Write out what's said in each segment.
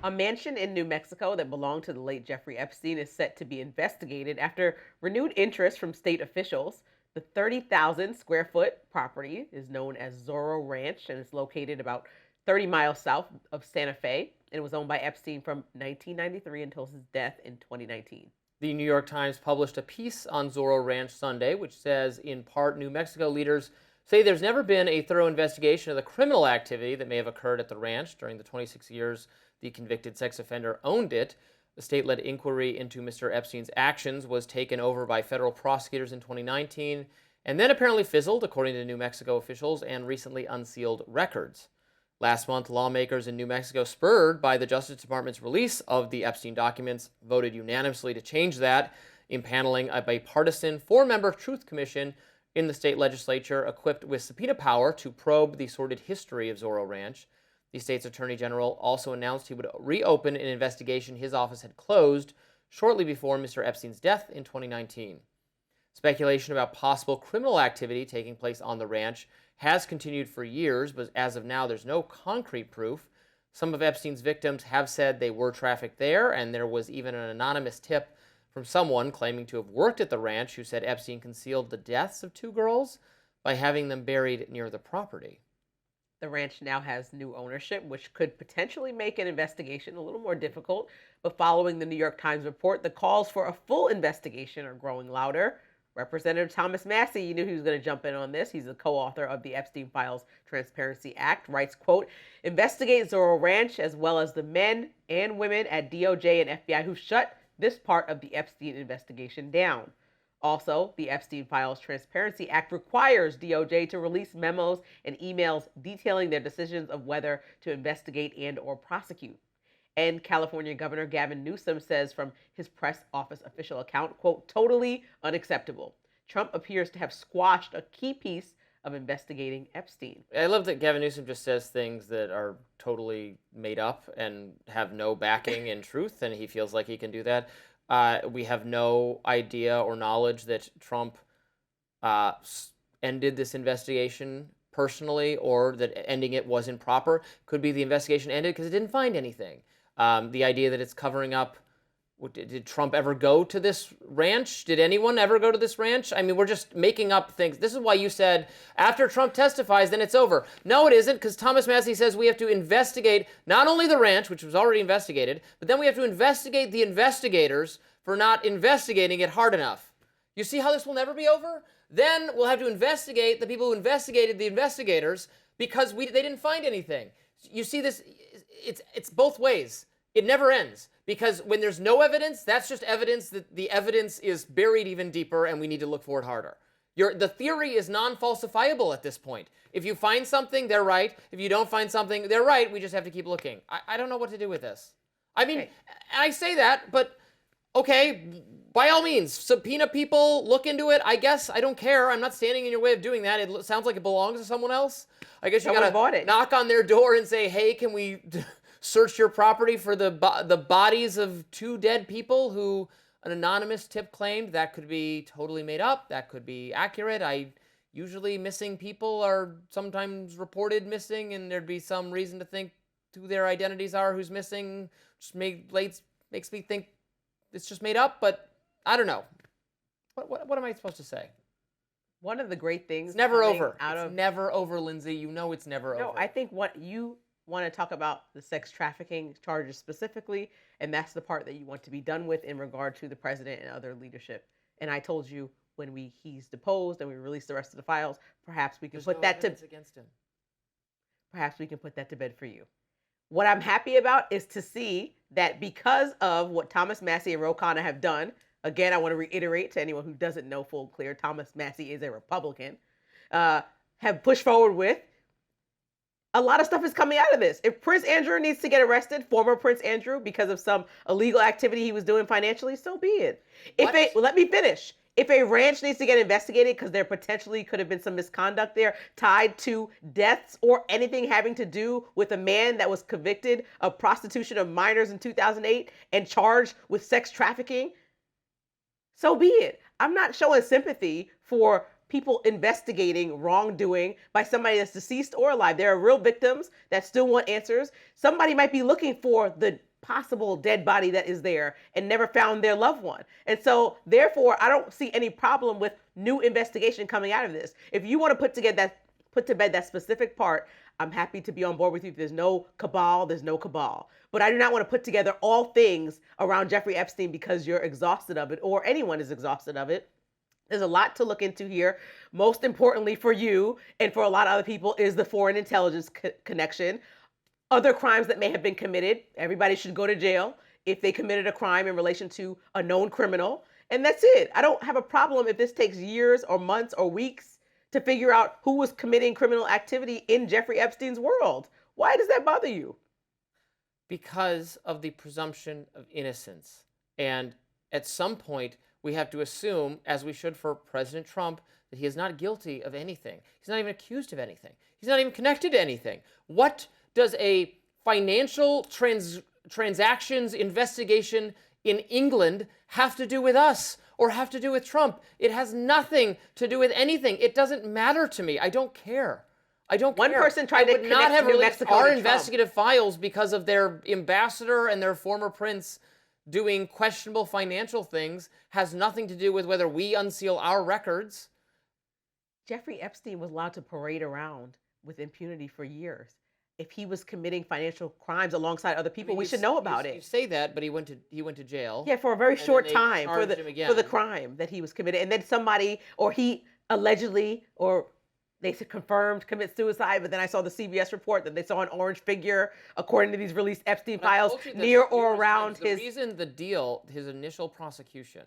A mansion in New Mexico that belonged to the late Jeffrey Epstein is set to be investigated after renewed interest from state officials. The 30,000 square foot property is known as Zoro Ranch and is located about 30 miles south of Santa Fe and was owned by Epstein from 1993 until his death in 2019. The New York Times published a piece on Zoro Ranch Sunday, which says, in part, New Mexico leaders say there's never been a thorough investigation of the criminal activity that may have occurred at the ranch during the 26 years the convicted sex offender owned it. The state-led inquiry into Mr. Epstein's actions was taken over by federal prosecutors in 2019 and then apparently fizzled, according to New Mexico officials, and recently unsealed records. Last month, lawmakers in New Mexico, spurred by the Justice Department's release of the Epstein documents, voted unanimously to change that, impaneling a bipartisan four-member Truth Commission in the state legislature equipped with subpoena power to probe the sordid history of Zoro Ranch. The state's attorney general also announced he would reopen an investigation his office had closed shortly before Mr. Epstein's death in 2019. Speculation about possible criminal activity taking place on the ranch has continued for years, but as of now, there's no concrete proof. Some of Epstein's victims have said they were trafficked there, and there was even an anonymous tip from someone claiming to have worked at the ranch who said Epstein concealed the deaths of two girls by having them buried near the property. The ranch now has new ownership, which could potentially make an investigation a little more difficult. But following the New York Times report, the calls for a full investigation are growing louder. Representative Thomas Massie, you knew he was going to jump in on this. He's the co-author of the Epstein Files Transparency Act, writes, quote, investigate Zoro Ranch as well as the men and women at DOJ and FBI who shut this part of the Epstein investigation down. Also, the Epstein Files Transparency Act requires DOJ to release memos and emails detailing their decisions of whether to investigate and or prosecute. And California Governor Gavin Newsom says from his press office official account, quote, totally unacceptable. Trump appears to have squashed a key piece of investigating Epstein. I love that Gavin Newsom just says things that are totally made up and have no backing in truth, and he feels like he can do that. We have no idea or knowledge that Trump ended this investigation personally, or that ending it was improper. Could be the investigation ended because it didn't find anything. The idea that it's covering up, did Trump ever go to this ranch? Did anyone ever go to this ranch? I mean, we're just making up things. This is why you said, after Trump testifies, then it's over. No, it isn't, because Thomas Massie says we have to investigate not only the ranch, which was already investigated, but then we have to investigate the investigators for not investigating it hard enough. You see how this will never be over? Then we'll have to investigate the people who investigated the investigators because they didn't find anything. You see this, it's both ways. It never ends. Because when there's no evidence, that's just evidence that the evidence is buried even deeper and we need to look for it harder. The theory is non-falsifiable at this point. If you find something, they're right. If you don't find something, they're right. We just have to keep looking. I don't know what to do with this. I mean, okay. I say that, but okay, by all means, subpoena people, look into it. I guess I don't care. I'm not standing in your way of doing that. It sounds like it belongs to someone else. I guess you gotta knock on their door and say, hey, can we search your property for the bodies of two dead people who an anonymous tip claimed? That could be totally made up. That could be accurate. Usually missing people are sometimes reported missing, and there'd be some reason to think who their identities are, who's missing. Just makes me think it's just made up, but I don't know. What am I supposed to say? One of the great things... It's never over. It's never over, Lindsay. You know it's never over. No, I think what you want to talk about the sex trafficking charges specifically, and that's the part that you want to be done with in regard to the president and other leadership. And I told you when he's deposed and we release the rest of the files, perhaps we can put that to against him. Perhaps we can put that to bed for you. What I'm happy about is to see that because of what Thomas Massie and Ro Khanna have done, again, I want to reiterate to anyone who doesn't know full clear, Thomas Massie is a Republican, have pushed forward with. A lot of stuff is coming out of this. If Prince Andrew needs to get arrested, former Prince Andrew, because of some illegal activity he was doing financially, so be it. Let me finish. If a ranch needs to get investigated because there potentially could have been some misconduct there tied to deaths or anything having to do with a man that was convicted of prostitution of minors in 2008 and charged with sex trafficking, so be it. I'm not showing sympathy for people investigating wrongdoing by somebody that's deceased or alive. There are real victims that still want answers. Somebody might be looking for the possible dead body that is there and never found their loved one. And so therefore I don't see any problem with new investigation coming out of this. If you want to put to bed that specific part, I'm happy to be on board with you. If there's no cabal, there's no cabal. But I do not want to put together all things around Jeffrey Epstein because you're exhausted of it, or anyone is exhausted of it. There's a lot to look into here. Most importantly for you and for a lot of other people is the foreign intelligence connection. Other crimes that may have been committed. Everybody should go to jail if they committed a crime in relation to a known criminal. And that's it. I don't have a problem if this takes years or months or weeks to figure out who was committing criminal activity in Jeffrey Epstein's world. Why does that bother you? Because of the presumption of innocence. And at some point, we have to assume, as we should for President Trump, that he is not guilty of anything. He's not even accused of anything. He's not even connected to anything. What does a financial transactions investigation in England have to do with us or have to do with Trump? It has nothing to do with anything. It doesn't matter to me. I don't care. I don't care. One person tried to would not connect have New released Mexico our to Trump. investigative files because of their ambassador and their former prince doing questionable financial things. Has nothing to do with whether we unseal our records. Jeffrey Epstein was allowed to parade around with impunity for years. If he was committing financial crimes alongside other people, we should know about it. You say that, but he went to jail. Yeah, for a very short then they time for charged him again. for the crime that he was committed, and then somebody, or he allegedly, or they confirmed commit suicide. But then I saw the CBS report that they saw an orange figure, according to these released Epstein files, near or around his. The reason the deal, his initial prosecution,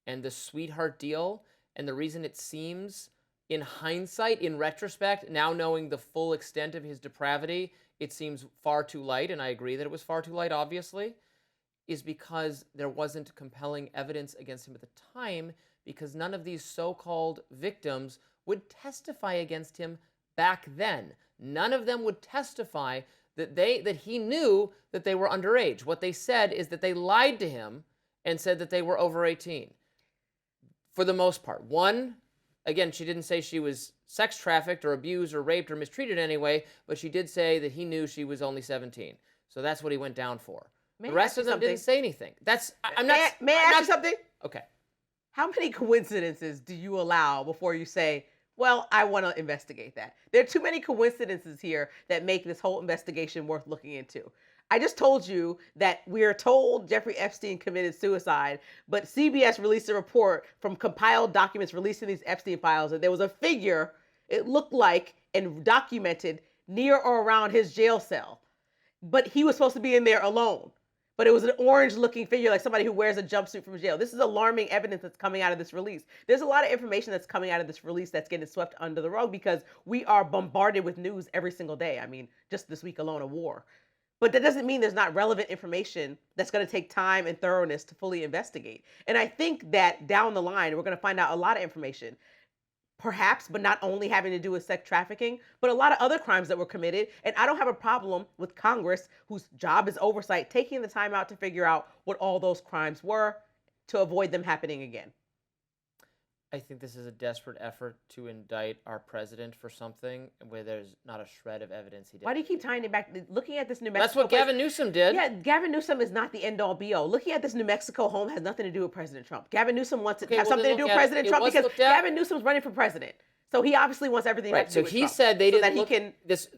and the sweetheart deal, and the reason it seems, in hindsight, in retrospect, now knowing the full extent of his depravity, it seems far too light, and I agree that it was far too light, obviously, is because there wasn't compelling evidence against him at the time, because none of these so-called victims would testify against him back then. None of them would testify that he knew that they were underage. What they said is that they lied to him and said that they were over 18. For the most part. One, again, she didn't say she was sex trafficked or abused or raped or mistreated anyway, but she did say that he knew she was only 17. So that's what he went down for. The rest of them didn't say anything. May I ask you something? Okay. How many coincidences do you allow before you say, well, I want to investigate that? There are too many coincidences here that make this whole investigation worth looking into. I just told you that we're told Jeffrey Epstein committed suicide, but CBS released a report from compiled documents releasing these Epstein files, and there was a figure, it looked like, and documented near or around his jail cell. But he was supposed to be in there alone. But it was an orange-looking figure, like somebody who wears a jumpsuit from jail. This is alarming evidence that's coming out of this release. There's a lot of information that's coming out of this release that's getting swept under the rug because we are bombarded with news every single day. I mean, just this week alone, a war. But that doesn't mean there's not relevant information that's going to take time and thoroughness to fully investigate. And I think that down the line, we're going to find out a lot of information. Perhaps, but not only having to do with sex trafficking, but a lot of other crimes that were committed. And I don't have a problem with Congress, whose job is oversight, taking the time out to figure out what all those crimes were to avoid them happening again. I think this is a desperate effort to indict our president for something where there's not a shred of evidence he did. Why do you keep tying it back? Looking at this New Mexico... That's what Gavin Newsom did. Yeah, Gavin Newsom is not the end-all, be-all. Looking at this New Mexico home has nothing to do with President Trump. Gavin Newsom wants to have something to do with President Trump because Gavin Newsom's running for president. So he obviously wants everything to do with Trump. So he said they didn't look...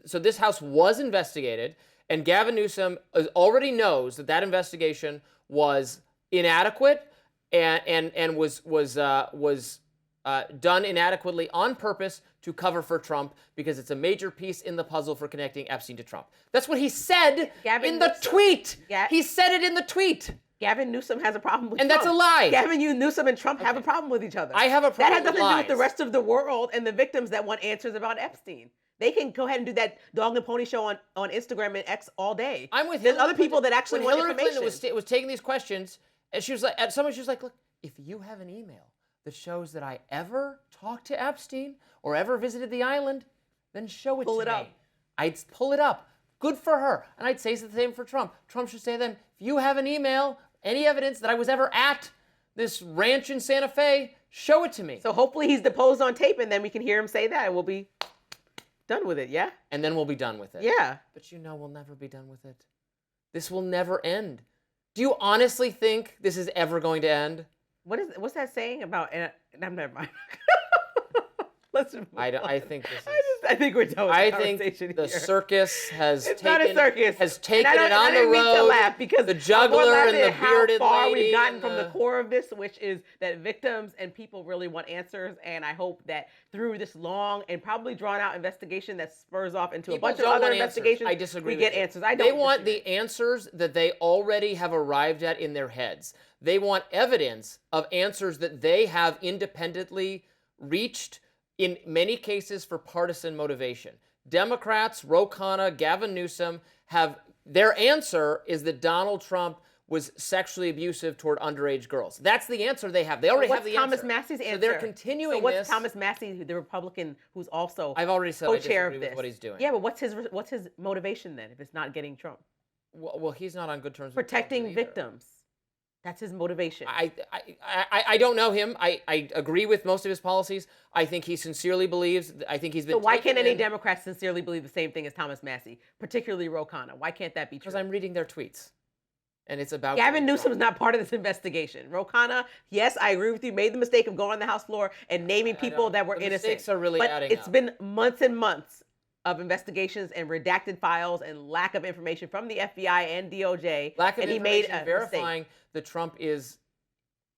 So this House was investigated, and Gavin Newsom already knows that investigation was inadequate and was done inadequately on purpose to cover for Trump because it's a major piece in the puzzle for connecting Epstein to Trump. That's what he said in the tweet. He said it in the tweet. Gavin Newsom has a problem with Trump. And that's a lie. Gavin Newsom and Trump have a problem with each other. I have a problem with That has nothing to do with the rest of the world and the victims that want answers about Epstein. They can go ahead and do that dog and pony show on Instagram and X all day. I'm with There's other people that actually want information. Hillary Clinton was taking these questions, and she was like, at some point she was like, look, if you have an email that shows that I ever talked to Epstein or ever visited the island, then show it to me. Pull it up. I'd pull it up. Good for her. And I'd say the same for Trump. Trump should say to them, if you have an email, any evidence that I was ever at this ranch in Santa Fe, show it to me. So hopefully he's deposed on tape, and then we can hear him say that, and we'll be done with it, yeah? And then we'll be done with it. Yeah. But we'll never be done with it. This will never end. Do you honestly think this is ever going to end? What's that saying about? I'm never mind. Let's move on. I think this is. I think we're done with the I conversation think the here. circus has It's taken not a circus. has And taken it on I the didn't mean to road. laugh because The I'm juggler more and the laughing at bearded how far lady we've gotten and from the core of this, which is that victims and people really want answers. And I hope that through this long and probably drawn out investigation that spurs off into a People bunch of don't other want answers. investigations, I disagree we with get you. answers. I don't. They want disagree. the answers that they already have arrived at in their heads. They want evidence of answers that they have independently reached, in many cases for partisan motivation. Democrats, Ro Khanna, Gavin Newsom have, their answer is that Donald Trump was sexually abusive toward underage girls. That's the answer they have. They already have the Thomas answer. Massie's answer? So they're continuing so what's this. Thomas Massey, the Republican, who's also I've already said I co-chair disagree of with this? what he's doing. Yeah, but what's his motivation then if it's not getting Trump? Well, he's not on good terms with Protecting Trump either. victims. That's his motivation. I don't know him. I agree with most of his policies. I think he sincerely believes. I think he's been. So why can't any in, Democrats sincerely believe the same thing as Thomas Massey, particularly Ro Khanna? Why can't that be true? Because I'm reading their tweets, and it's about Gavin Trump. Newsom's not part of this investigation. Ro Khanna, yes, I agree with you, made the mistake of going on the House floor and naming people that were the innocent. mistakes are really but adding it's up. been months and months of investigations and redacted files and lack of information from the FBI and DOJ. Lack of and he information made a verifying mistake. that Trump is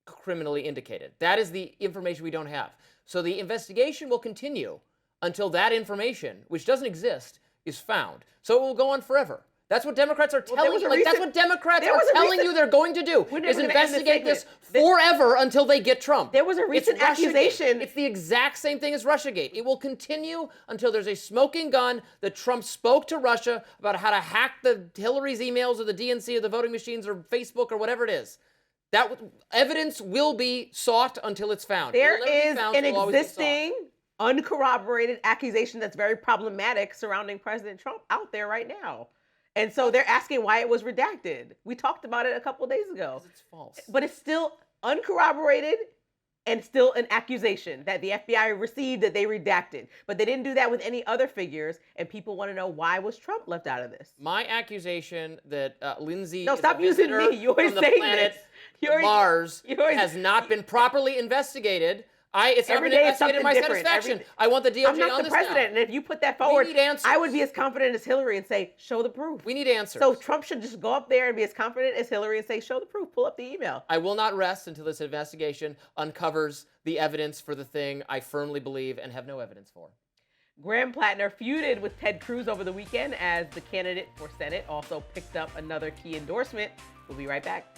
criminally indicated. That is the information we don't have. So the investigation will continue until that information, which doesn't exist, is found. So it will go on forever. That's what Democrats are telling you. That's what Democrats are telling you they're going to do, is investigate this forever until they get Trump. There was a recent accusation. It's the exact same thing as Russiagate. It will continue until there's a smoking gun that Trump spoke to Russia about how to hack the Hillary's emails or the DNC or the voting machines or Facebook or whatever it is. That evidence will be sought until it's found. There is an existing, uncorroborated accusation that's very problematic surrounding President Trump out there right now. And so they're asking why it was redacted. We talked about it a couple of days ago. Because it's false. But it's still uncorroborated and still an accusation that the FBI received that they redacted. But they didn't do that with any other figures, and people want to know why was Trump left out of this. My accusation that Lindsay No, is stop a using visitor me. You always from the say planet this. Mars has not been properly investigated. It's not Every been day it's investigated to my something different. satisfaction. I want the DOJ I'm not on the this president, now. and if you put that forward, need answers. I would be as confident as Hillary and say, show the proof. We need answers. So Trump should just go up there and be as confident as Hillary and say, show the proof, pull up the email. I will not rest until this investigation uncovers the evidence for the thing I firmly believe and have no evidence for. Graham Plattner feuded with Ted Cruz over the weekend as the candidate for Senate also picked up another key endorsement. We'll be right back.